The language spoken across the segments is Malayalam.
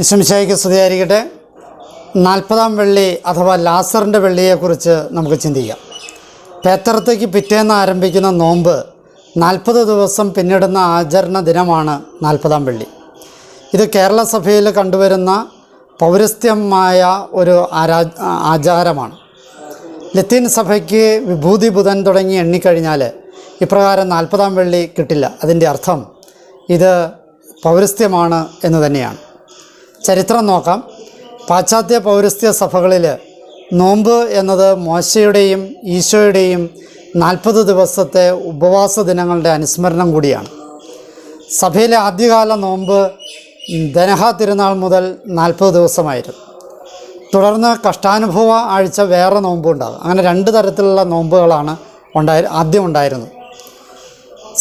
ഈശോമിശിഹായ്ക്ക് സ്തുതിയായിരിക്കട്ടെ. 40-ാം വെള്ളി അഥവാ ലാസറിൻ്റെ വെള്ളിയെക്കുറിച്ച് നമുക്ക് ചിന്തിക്കാം. പേത്തറത്തേക്ക് പിറ്റേന്ന് ആരംഭിക്കുന്ന നോമ്പ് 40 ദിവസം പിന്നിടുന്ന ആചരണ ദിനമാണ് 40-ാം വെള്ളി. ഇത് കേരള സഭയിൽ കണ്ടുവരുന്ന പൗരസ്ത്യമായ ഒരു ആചാരമാണ്. ലത്തീൻ സഭയ്ക്ക് വിഭൂതി ബുധൻ തുടങ്ങി എണ്ണിക്കഴിഞ്ഞാൽ ഇപ്രകാരം 40-ാം വെള്ളി കിട്ടില്ല. അതിൻ്റെ അർത്ഥം ഇത് പൗരസ്ത്യമാണ് എന്ന് തന്നെയാണ്. ചരിത്രം നോക്കാം. പാശ്ചാത്യ പൗരസ്ത്യ സഭകളിൽ നോമ്പ് എന്നത് മോശയുടെയും ഈശോയുടെയും 40 ദിവസത്തെ ഉപവാസ ദിനങ്ങളുടെ അനുസ്മരണം കൂടിയാണ്. സഭയിലെ ആദ്യകാല നോമ്പ് ധനഹ തിരുനാൾ മുതൽ 40 ദിവസമായിരുന്നു. തുടർന്ന് കഷ്ടാനുഭവ ആഴ്ച വേറെ നോമ്പുണ്ടാകും. അങ്ങനെ 2 തരത്തിലുള്ള നോമ്പുകളാണ് ആദ്യം ഉണ്ടായിരുന്നത്.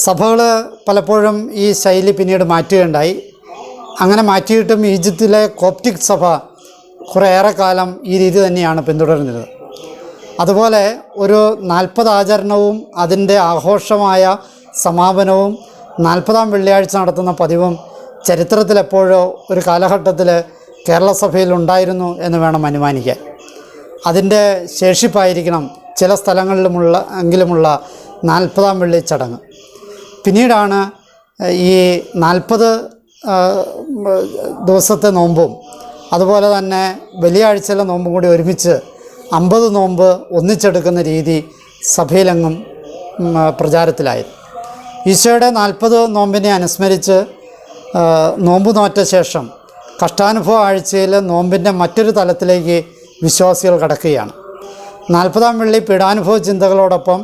സഭകൾ പലപ്പോഴും ഈ ശൈലി പിന്നീട് മാറ്റുകയുണ്ടായി. അങ്ങനെ മാറ്റിയിട്ടും ഈജിപ്തിലെ കോപ്റ്റിക് സഭ കുറേയേറെ കാലം ഈ രീതി തന്നെയാണ് പിന്തുടരുന്നത്. അതുപോലെ ഒരു 40 ആചരണവും അതിൻ്റെ ആഘോഷമായ സമാപനവും 40-ാം വെള്ളിയാഴ്ച നടത്തുന്ന പതിവും ചരിത്രത്തിലെപ്പോഴോ ഒരു കാലഘട്ടത്തിൽ കേരള സഭയിൽ ഉണ്ടായിരുന്നു എന്ന് വേണം അനുമാനിക്കാൻ. അതിൻ്റെ ശേഷിപ്പായിരിക്കണം ചില സ്ഥലങ്ങളിലുമുള്ള 40-ാം വെള്ളി ചടങ്ങ്. പിന്നീടാണ് ഈ 40 ദിവസത്തെ നോമ്പും അതുപോലെ തന്നെ വെള്ളിയാഴ്ചയിലെ നോമ്പും കൂടി ഒരുമിച്ച് 50 നോമ്പ് ഒന്നിച്ചെടുക്കുന്ന രീതി സഭയിലെങ്ങും പ്രചാരത്തിലായിരുന്നു. ഈശോയുടെ 40 നോമ്പിനെ അനുസ്മരിച്ച് നോമ്പ് നോറ്റ ശേഷം കഷ്ടാനുഭവ ആഴ്ചയിൽ നോമ്പിൻ്റെ മറ്റൊരു തലത്തിലേക്ക് വിശ്വാസികൾ കടക്കുകയാണ്. 40-ാം വെള്ളി പീഡാനുഭവ ചിന്തകളോടൊപ്പം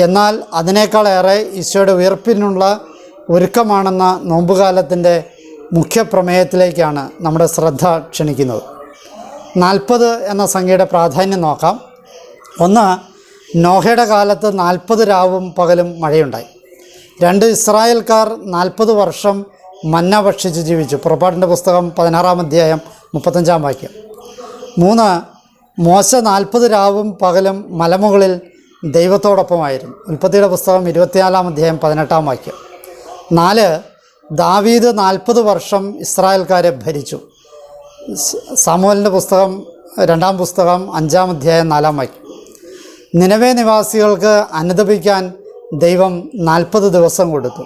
എന്നാൽ അതിനേക്കാളേറെ ഈശോയുടെ ഉയർപ്പിനുള്ള ഒരുക്കമാണെന്ന നോമ്പുകാലത്തിൻ്റെ മുഖ്യ പ്രമേയത്തിലേക്കാണ് നമ്മുടെ ശ്രദ്ധ ക്ഷണിക്കുന്നത്. 40 എന്ന സംഖ്യയുടെ പ്രാധാന്യം നോക്കാം. ഒന്ന്, നോഹയുടെ കാലത്ത് 40 രാവും പകലും മഴയുണ്ടായി. 2, ഇസ്രായേൽക്കാർ 40 വർഷം മന്ന ഭക്ഷിച്ച് ജീവിച്ചു. പുറപ്പാടിൻ്റെ പുസ്തകം 16-ാം അധ്യായം 35-ാം വാക്യം. 3, മോശ 40 രാവും പകലും മലമുകളിൽ ദൈവത്തോടൊപ്പമായിരുന്നു. ഉൽപ്പത്തിയുടെ പുസ്തകം 24-ാം അധ്യായം 18-ാം വാക്യം. 4, ദാവീദ് 40 വർഷം ഇസ്രായേൽക്കാരെ ഭരിച്ചു. സാമുവേലിൻ്റെ പുസ്തകം 2-ാം പുസ്തകം 5-ാം അധ്യായം 4-ാം വാക്യം. നിനവേ നിവാസികൾക്ക് അനുതപിക്കാൻ ദൈവം 40 ദിവസം കൊടുത്തു.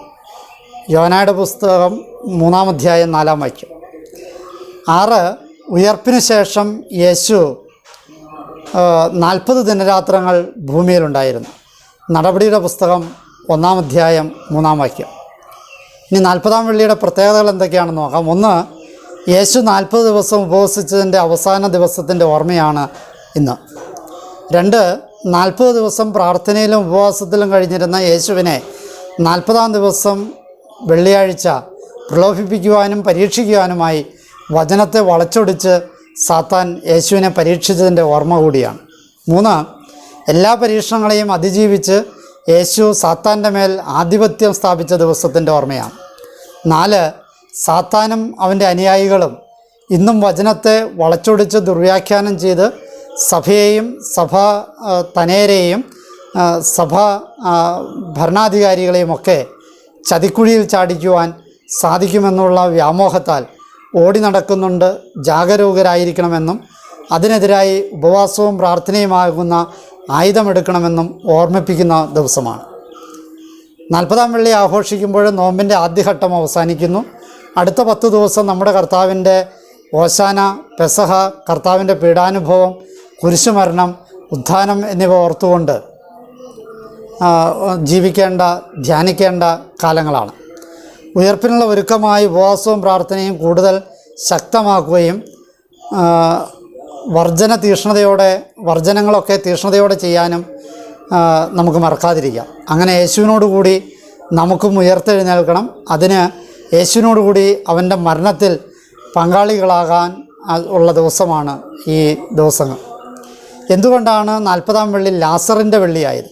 യോനായുടെ പുസ്തകം 3-ാം അധ്യായം 4-ാം വാക്യം. 6, ഉയർപ്പിന് ശേഷം യേശു 40 ദിനരാത്രങ്ങൾ ഭൂമിയിലുണ്ടായിരുന്നു. നടപടിയുടെ പുസ്തകം 1-ാം അധ്യായം 3-ാം വാക്യം. ഇനി 40-ാം വെള്ളിയുടെ പ്രത്യേകതകൾ എന്തൊക്കെയാണെന്ന് നോക്കാം. 1, യേശു 40 ദിവസം ഉപവസിച്ചതിൻ്റെ അവസാന ദിവസത്തിൻ്റെ ഓർമ്മയാണ് ഇന്ന്. 2, 40 ദിവസം പ്രാർത്ഥനയിലും ഉപവാസത്തിലും കഴിഞ്ഞിരുന്ന യേശുവിനെ 40-ാം ദിവസം വെള്ളിയാഴ്ച പ്രലോഭിപ്പിക്കുവാനും പരീക്ഷിക്കുവാനുമായി വചനത്തെ വളച്ചൊടിച്ച് സാത്താൻ യേശുവിനെ പരീക്ഷിച്ചതിൻ്റെ ഓർമ്മ കൂടിയാണ്. 3, എല്ലാ പരീക്ഷണങ്ങളെയും അതിജീവിച്ച് യേശു സാത്താൻ്റെ മേൽ ആധിപത്യം സ്ഥാപിച്ച ദിവസത്തിൻ്റെ ഓർമ്മയാണ്. 4, സാത്താനും അവൻ്റെ അനുയായികളും ഇന്നും വചനത്തെ വളച്ചൊടിച്ച് ദുർവ്യാഖ്യാനം ചെയ്ത് സഭയെയും സഭാ തനയരെയും സഭാ ഭരണാധികാരികളെയുമൊക്കെ ചതിക്കുഴിയിൽ ചാടിക്കുവാൻ സാധിക്കുമെന്നുള്ള വ്യാമോഹത്താൽ ഓടി നടക്കുന്നുണ്ട്. ജാഗരൂകരായിരിക്കണമെന്നും അതിനെതിരായി ഉപവാസവും പ്രാർത്ഥനയുമാകുന്ന ആയുധമെടുക്കണമെന്നും ഓർമ്മിപ്പിക്കുന്ന ദിവസമാണ്. 40-ാം വെള്ളി ആഘോഷിക്കുമ്പോൾ നോമ്പിൻ്റെ ആദ്യഘട്ടം അവസാനിക്കുന്നു. അടുത്ത 10 ദിവസം നമ്മുടെ കർത്താവിൻ്റെ ഓശാന, പെസഹ, കർത്താവിൻ്റെ പീഡാനുഭവം, കുരിശുമരണം, ഉത്ഥാനം എന്നിവ ഓർത്തുകൊണ്ട് ജീവിക്കേണ്ട, ധ്യാനിക്കേണ്ട കാലങ്ങളാണ്. ഉയർപ്പിനുള്ള ഒരുക്കമായി ഉപവാസവും പ്രാർത്ഥനയും കൂടുതൽ ശക്തമാക്കുകയും വർജനങ്ങളൊക്കെ തീക്ഷ്ണതയോടെ ചെയ്യാനും നമുക്ക് മറക്കാതിരിക്കാം. അങ്ങനെ യേശുവിനോടുകൂടി നമുക്കും ഉയർത്തെഴുന്നേൽക്കണം. അതിന് യേശുവിനോടുകൂടി അവൻ്റെ മരണത്തിൽ പങ്കാളികളാകാൻ ഉള്ള ദിവസമാണ് ഈ ദിവസങ്ങൾ. എന്തുകൊണ്ടാണ് 40-ാം വെള്ളി ലാസറിൻ്റെ വെള്ളിയായത്?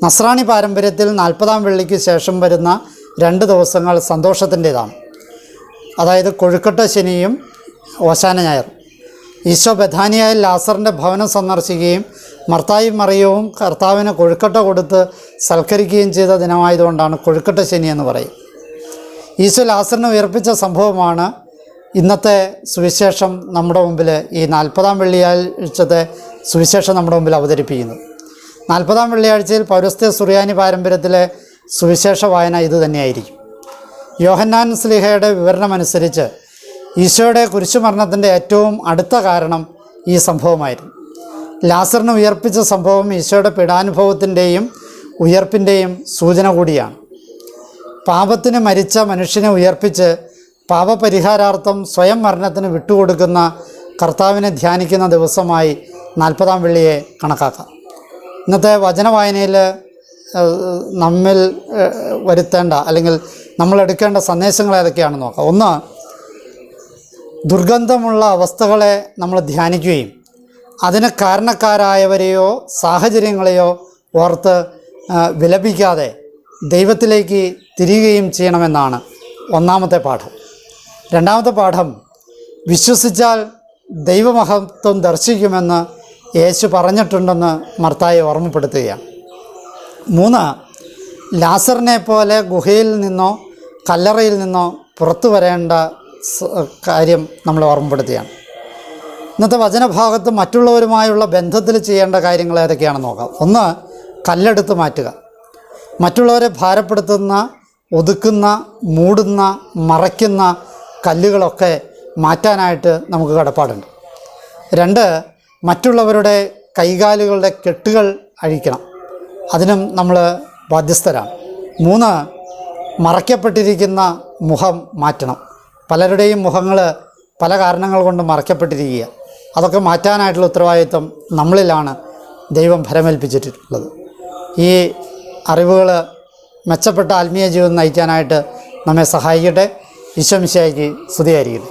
നസ്രാണി പാരമ്പര്യത്തിൽ 40-ാം വെള്ളിക്ക് ശേഷം വരുന്ന 2 ദിവസങ്ങൾ സന്തോഷത്തിൻ്റേതാണ്. അതായത് കൊഴുക്കട്ട ശനിയും ഓശാന ഞായറും. ഈശോ ബഥാനിയായിൽ ലാസറിൻ്റെ ഭവനം സന്ദർശിക്കുകയും മർത്തായും മറിയവും കർത്താവിന് കൊഴുക്കട്ട കൊടുത്ത് സൽക്കരിക്കുകയും ചെയ്ത ദിനമായതുകൊണ്ടാണ് കൊഴുക്കട്ട ശനി എന്ന് പറയും. ഈശോ ലാസറിനെ ഉയർപ്പിച്ച സംഭവമാണ് ഇന്നത്തെ സുവിശേഷം നമ്മുടെ മുമ്പിൽ, ഈ 40-ാം വെള്ളിയാഴ്ചത്തെ സുവിശേഷം നമ്മുടെ മുമ്പിൽ അവതരിപ്പിക്കുന്നത്. 40-ാം വെള്ളിയാഴ്ചയിൽ പൗരസ്ത്യ സുറിയാനി പാരമ്പര്യത്തിലെ സുവിശേഷ വായന ഇത് തന്നെയായിരിക്കും. യോഹന്നാൻ സ്ലീഹയുടെ വിവരണമനുസരിച്ച് ഈശോയുടെ കുരിശുമരണത്തിൻ്റെ ഏറ്റവും അടുത്ത കാരണം ഈ സംഭവമായിരുന്നു. ലാസറിനെ ഉയർപ്പിച്ച സംഭവം ഈശോയുടെ പീഡാനുഭവത്തിൻ്റെയും ഉയർപ്പിൻ്റെയും സൂചന കൂടിയാണ്. പാപത്തിന് മരിച്ച മനുഷ്യനെ ഉയർപ്പിച്ച് പാപപരിഹാരാർത്ഥം സ്വയം മരണത്തിന് വിട്ടുകൊടുക്കുന്ന കർത്താവിനെ ധ്യാനിക്കുന്ന ദിവസമായി 40-ാം വെള്ളിയെ കണക്കാക്കാം. ഇന്നത്തെ വചനവായനയിൽ നമ്മിൽ വരുത്തേണ്ട അല്ലെങ്കിൽ നമ്മൾ എടുക്കേണ്ട സന്ദേശങ്ങൾ ഏതൊക്കെയാണെന്ന് നോക്കാം. ഒന്ന്, ദുർഗന്ധമുള്ള അവസ്ഥകളെ നമ്മൾ ധ്യാനിക്കുകയും അതിന് കാരണക്കാരായവരെയോ സാഹചര്യങ്ങളെയോ ഓർത്ത് വിലപിക്കാതെ ദൈവത്തിലേക്ക് തിരിയുകയും ചെയ്യണമെന്നാണ് ഒന്നാമത്തെ പാഠം. രണ്ടാമത്തെ പാഠം, വിശ്വസിച്ചാൽ ദൈവമഹത്വം ദർശിക്കുമെന്ന് യേശു പറഞ്ഞിട്ടുണ്ടെന്ന് മർത്തായെ ഓർമ്മപ്പെടുത്തുകയാണ്. 3, ലാസറിനെ പോലെ ഗുഹയിൽ നിന്നോ കല്ലറയിൽ നിന്നോ പുറത്തു വരേണ്ട കാര്യം നമ്മളെ ഓർമ്മപ്പെടുത്തുകയാണ്. ഇന്നത്തെ വചനഭാഗത്ത് മറ്റുള്ളവരുമായുള്ള ബന്ധത്തിൽ ചെയ്യേണ്ട കാര്യങ്ങൾ ഏതൊക്കെയാണെന്ന് നോക്കാം. ഒന്ന്, കല്ലെടുത്ത് മാറ്റുക. മറ്റുള്ളവരെ ഭാരപ്പെടുത്തുന്ന, ഒതുക്കുന്ന, മൂടുന്ന, മറയ്ക്കുന്ന കല്ലുകളൊക്കെ മാറ്റാനായിട്ട് നമുക്ക് കടപ്പാടുണ്ട്. 2, മറ്റുള്ളവരുടെ കൈകാലുകളുടെ കെട്ടുകൾ അഴിക്കണം. അതിനും നമ്മൾ ബാധ്യസ്ഥരാണ്. 3, മറയ്ക്കപ്പെട്ടിരിക്കുന്ന മുഖം മാറ്റണം. പലരുടെയും മുഖങ്ങൾ പല കാരണങ്ങൾ കൊണ്ട് മറയ്ക്കപ്പെട്ടിരിക്കുക. അതൊക്കെ മാറ്റാനായിട്ടുള്ള ഉത്തരവാദിത്വം നമ്മളിലാണ് ദൈവം ഫലമേൽപ്പിച്ചിട്ടുള്ളത്. ഈ അറിവുകൾ മെച്ചപ്പെട്ട ആത്മീയ ജീവിതം നയിക്കാനായിട്ട് നമ്മെ സഹായിക്കട്ടെ. ഈശോ മിശിഹായ്ക്ക് സ്തുതിയായിരിക്കട്ടെ.